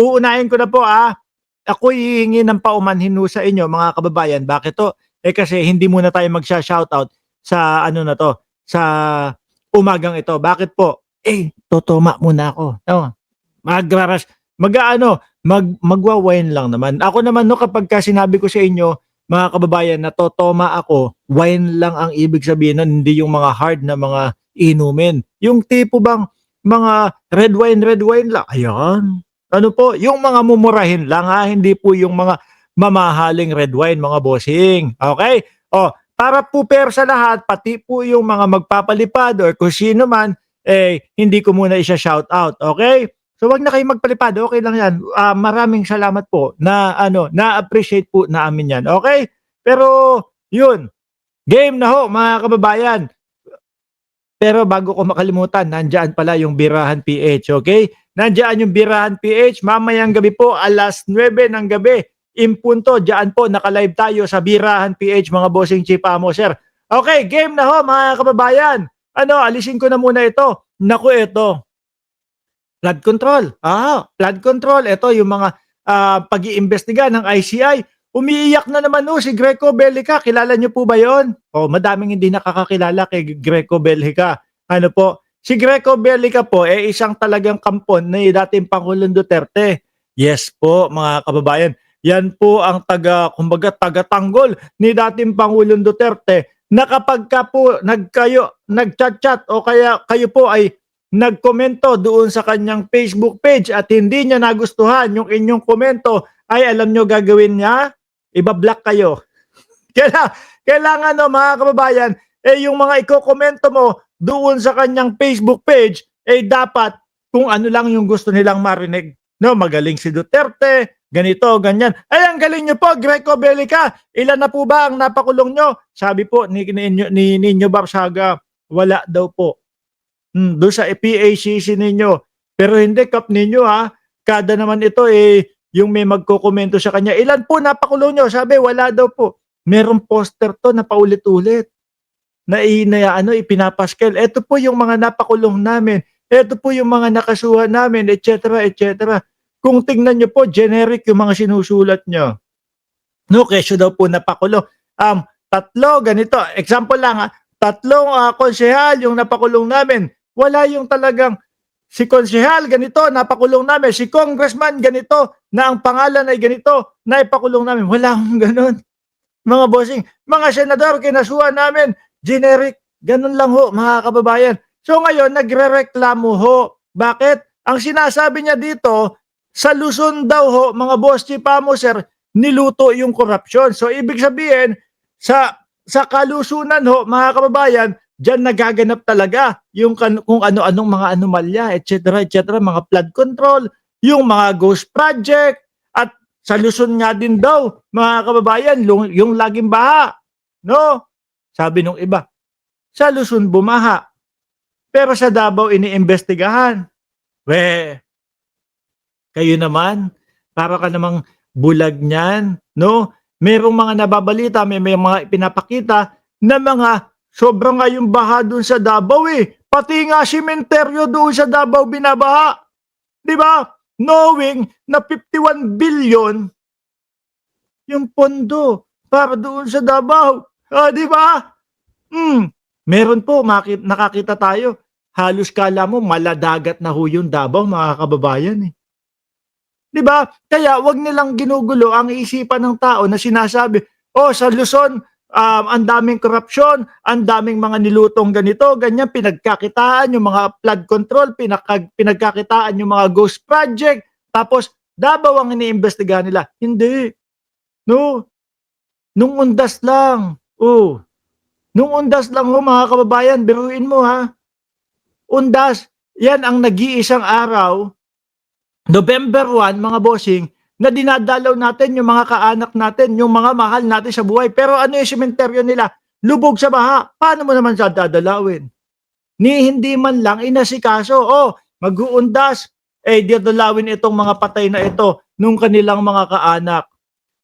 uunahin ko na po, ako'y hihingi ng paumanhin ho sa inyo mga kababayan. Bakit 'to? Eh, kasi hindi muna tayo magsha-shoutout sa ano na 'to, sa umagang ito. Bakit po? Eh, totoma muna ako, 'no? Magraras mag-aano, magwa-wine lang naman. Ako naman 'no, kapagka sinabi ko sa inyo, mga kababayan, na totoma ako, wine lang ang ibig sabihin nun, hindi yung mga hard na mga inumin. Yung tipo bang mga red wine lang, ayan. Ano po, yung mga mumurahin lang hindi po yung mga mamahaling red wine mga bossing, okey? Oh, para po fair sa lahat, pati po yung mga magpapalipad or kung sino man, eh, hindi ko muna isha-shoutout, okey? So, wag na kayong magpalipad, okey lang 'yan. Maraming salamat po na ano, na-appreciate po namin 'yan, okey? Pero 'yun, game na ho mga kababayan. Pero bago ko makalimutan, nandiyan pala yung Birahan PH, okey? Nandiyan yung Birahan PH, mamayang gabi po 9:00 ng gabi, in punto, diyan po naka-live tayo sa Birahan PH mga bossing chief amo, sir. Okey, game na ho mga kababayan. Ano, alisin ko na muna ito. Naku, ito. Flood control, flood control. Ito yung mga, pag-iimbestiga ng ICI. Umiiyak na naman si Greco Bellica, kilala niyo po ba yon? Madaming hindi nakakakilala kay Greco Bellica. Ano po, si Greco Bellica po, isang talagang kampon ni dating Pangulong Duterte. Yes po, mga kababayan. Yan po ang kumbaga taga-tanggol ni dating Pangulong Duterte na kapagka po nagchat-chat o kaya kayo po ay nagkomento doon sa kanyang Facebook page at hindi niya nagustuhan yung inyong komento, ay alam nyo gagawin niya? Iba-block kayo. Kailangan mga kababayan, yung mga iko-komento mo doon sa kanyang Facebook page, dapat kung ano lang yung gusto nilang marinig. No, magaling si Duterte, ganito, ganyan. Ay, ang galing nyo po, Greco Bellica. Ilan na po ba ang napakulong nyo? Sabi po ni Nino Barsaga, wala daw po. Doon sa PACC ninyo. Pero hindi, kap ninyo kada naman ito yung may magkokomento sa kanya, ilan po napakulong nyo? Sabi, wala daw po. Merong poster to na paulit-ulit na ipinapaskel. Ito po yung mga napakulong namin. Ito po yung mga nakasuhan namin, etc. etc. Kung tingnan nyo po, generic yung mga sinusulat nyo. No, kesyo daw po napakulong. Tatlo, ganito. Example lang tatlong konsehal yung napakulong namin. Wala yung talagang si konsehal ganito, napakulong namin. Si congressman ganito, na ang pangalan ay ganito, na ipakulong namin. Wala akong ganun. Mga bossing, mga senador, kinasuhan namin, generic. Ganun lang ho, mga kababayan. So ngayon, nagre-reklamo ho. Bakit? Ang sinasabi niya dito, sa Luzon daw ho, mga boss chief amo, sir, niluto yung korupsyon. So ibig sabihin, sa kalusunan ho, mga kababayan, diyan nagaganap talaga yung kung ano-anong mga anomalya, etc. etc. Mga flood control, yung mga ghost project, at sa Luzon nga din daw, mga kababayan, yung laging baha. No? Sabi nung iba, sa Luzon bumaha, pero sa Davao iniimbestigahan. Kayo naman, para ka namang bulag niyan, no? Merong mga nababalita, may mga ipinapakita na mga sobra nga yung baha doon sa Davao Pati nga sementeryo doon sa Davao binabaha. 'Di ba? Knowing na 51 billion yung pondo para doon sa Davao. 'Di ba? Meron po nakakita tayo. Halos kala mo maladagat na ho yung Davao, mga kababayan 'Di ba? Kaya wag nilang ginugulo ang isipan ng tao na sinasabi, sa Luzon, ang daming korupsyon, ang daming mga nilutong ganito, ganyan, pinagkakitaan yung mga flood control, pinagkakitaan yung mga ghost project, tapos Davao ang iniimbestigahan nila. Hindi. No. Nung undas lang. Nung undas lang mga kababayan, biruin mo Undas, yan ang nag-iisang araw, November 1, mga bossing, na dinadalaw natin yung mga kaanak natin, yung mga mahal natin sa buhay. Pero ano yung sementeryo nila? Lubog sa baha. Paano mo naman siya dadalawin? Hindi man lang inasikaso. Mag-uundas. Dadalawin itong mga patay na ito nung kanilang mga kaanak.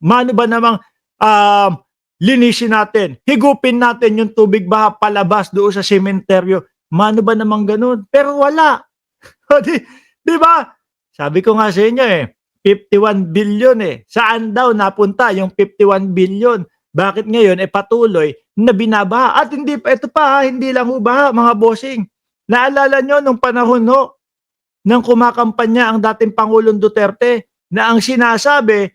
Mano ba namang linisin natin? Higupin natin yung tubig baha palabas doon sa sementeryo. Mano ba namang ganun? Pero wala. Di ba? Sabi ko nga sa inyo 51 billion eh. Saan daw napunta yung 51 billion? Bakit ngayon patuloy na binabaha? At hindi pa ito pa, hindi lang ho baha mga bossing. Naalala nyo nung panahon ho ng kumakampanya ang dating Pangulong Duterte na ang sinasabi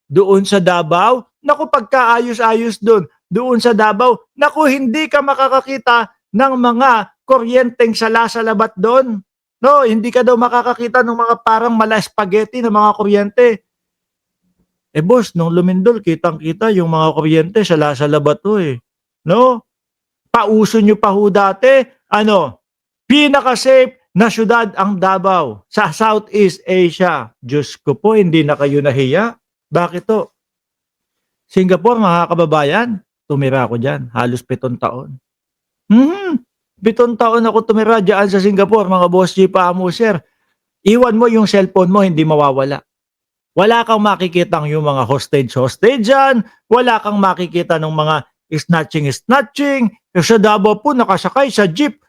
doon sa Davao, naku pagkaayos-ayos doon sa Davao, naku hindi ka makakakita ng mga kuryenteng sala-salabat doon. No, hindi ka daw makakakita ng mga parang mala spaghetti na mga kuryente. Boss, nung lumindol, kitang-kita yung mga kuryente sala-salabat to eh. No? Pauso nyo pa ho dati, pinaka-safe na syudad ang Davao sa Southeast Asia. Diyos ko po, hindi na kayo nahiya. Bakit to? Singapore, mga kababayan, tumira ako dyan. Halos 7 taon. 7 taon ako tumira dyan sa Singapore, mga boss G pa mo, sir. Iwan mo yung cellphone mo, hindi mawawala. Wala kang makikitang yung mga hostage dyan. Wala kang makikita ng mga snatching. Sa Davao po, nakasakay sa jeep.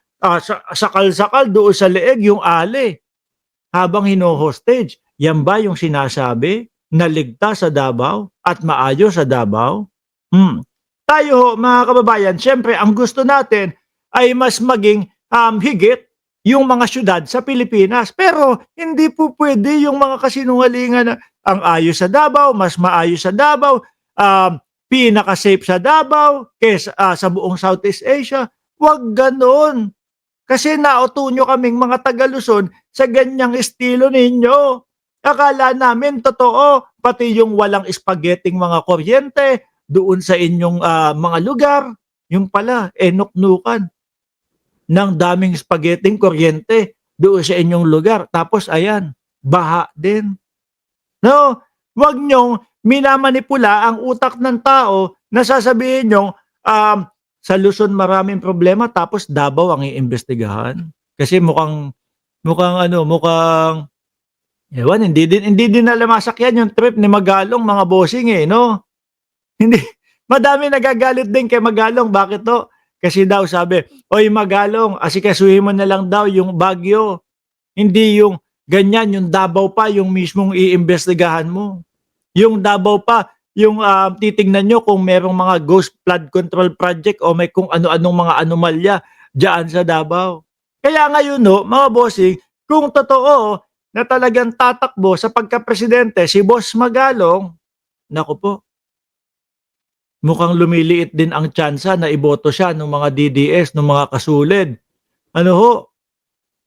Sakal-sakal doon sa leeg yung ali. Habang hino-hostage. Yan ba yung sinasabi na ligtas sa Davao at maayos sa Davao? Tayo ho, mga kababayan, syempre ang gusto natin ay mas maging higit yung mga syudad sa Pilipinas. Pero hindi po pwede yung mga kasinungalingan na ang ayos sa Davao, mas maayos sa Davao, pinaka-safe sa Davao, kesa sa buong Southeast Asia. Huwag ganon. Kasi nauto nyo kaming mga taga-Luzon sa ganyang estilo ninyo. Akala namin totoo, pati yung walang spaghetting mga kuryente doon sa inyong mga lugar, yung pala, nuknukan ng daming spaghetting kuryente doon sa inyong lugar. Tapos ayan, baha din. No, wag nyong minamanipula ang utak ng tao na sasabihin nyong sa Luzon maraming problema tapos Davao ang iimbestigahan. Kasi mukhang ewan, hindi din na lumasakyan yung trip ni Magalong mga bossing no? Hindi, madami nagagalit din kay Magalong. Bakit to? Kasi daw sabi, oy Magalong, asikasuhin mo na lang daw yung Baguio. Hindi yung ganyan, yung Davao pa, yung mismong iimbestigahan mo. Yung Davao pa, yung titignan nyo kung merong mga ghost flood control project o may kung ano-anong mga anomalya dyan sa Davao. Kaya ngayon mga bossing, kung totoo na talagang tatakbo sa pagka-presidente si Boss Magalong, naku po, mukhang lumiliit din ang tsansa na iboto siya ng mga DDS, ng mga kasulid.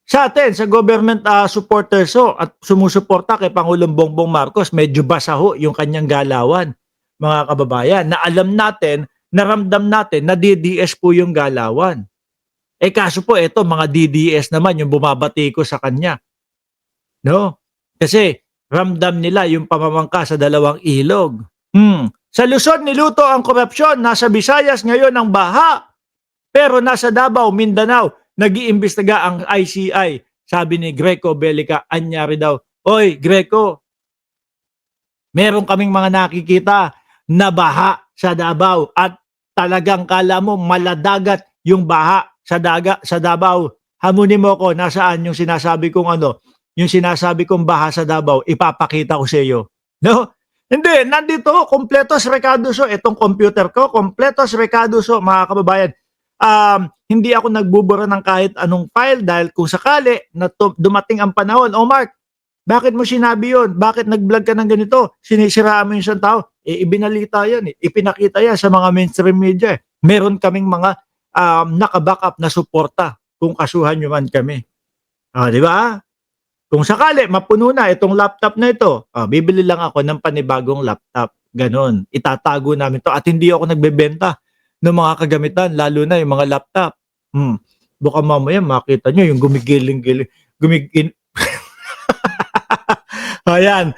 Sa atin, sa government supporters at sumusuporta kay Pangulong Bongbong Marcos, medyo basa yung kanyang galawan, mga kababayan, na alam natin, naramdam natin na DDS po yung galawan. Kaso po, ito, mga DDS naman yung bumabati ko sa kanya. No? Kasi ramdam nila yung pamamangka sa dalawang ilog. Sa Luzon, niluto ang korupsyon. Nasa Visayas ngayon ang baha. Pero nasa Davao, Mindanao, nag-iimbestiga ang ICI. Sabi ni Greco Belica, anyari daw, oy Greco, meron kaming mga nakikita na baha sa Davao at talagang kala mo maladagat yung baha sa Davao. Hamunin mo ko, nasaan yung sinasabi kong yung sinasabi kong baha sa Davao, ipapakita ko sa iyo. No? Hindi, nandito, kompletos recados itong computer ko, kompletos recados mga kababayan. Hindi ako nagbubura ng kahit anong file dahil kung sakali na dumating ang panahon, Mark, bakit mo sinabi yun? Bakit nag-vlog ka ng ganito? Sinisiraan mo yung isang tao? Ibinalita yan ipinakita yan sa mga mainstream media. Meron kaming mga naka-backup na suporta kung kasuhan nyo man kami. Di ba? Kung sakali, mapuno na itong laptop na ito, bibili lang ako ng panibagong laptop. Ganon. Itatago namin to. At hindi ako nagbebenta ng mga kagamitan, lalo na yung mga laptop. Baka mamaya makita nyo yung gumigiling. Ayan.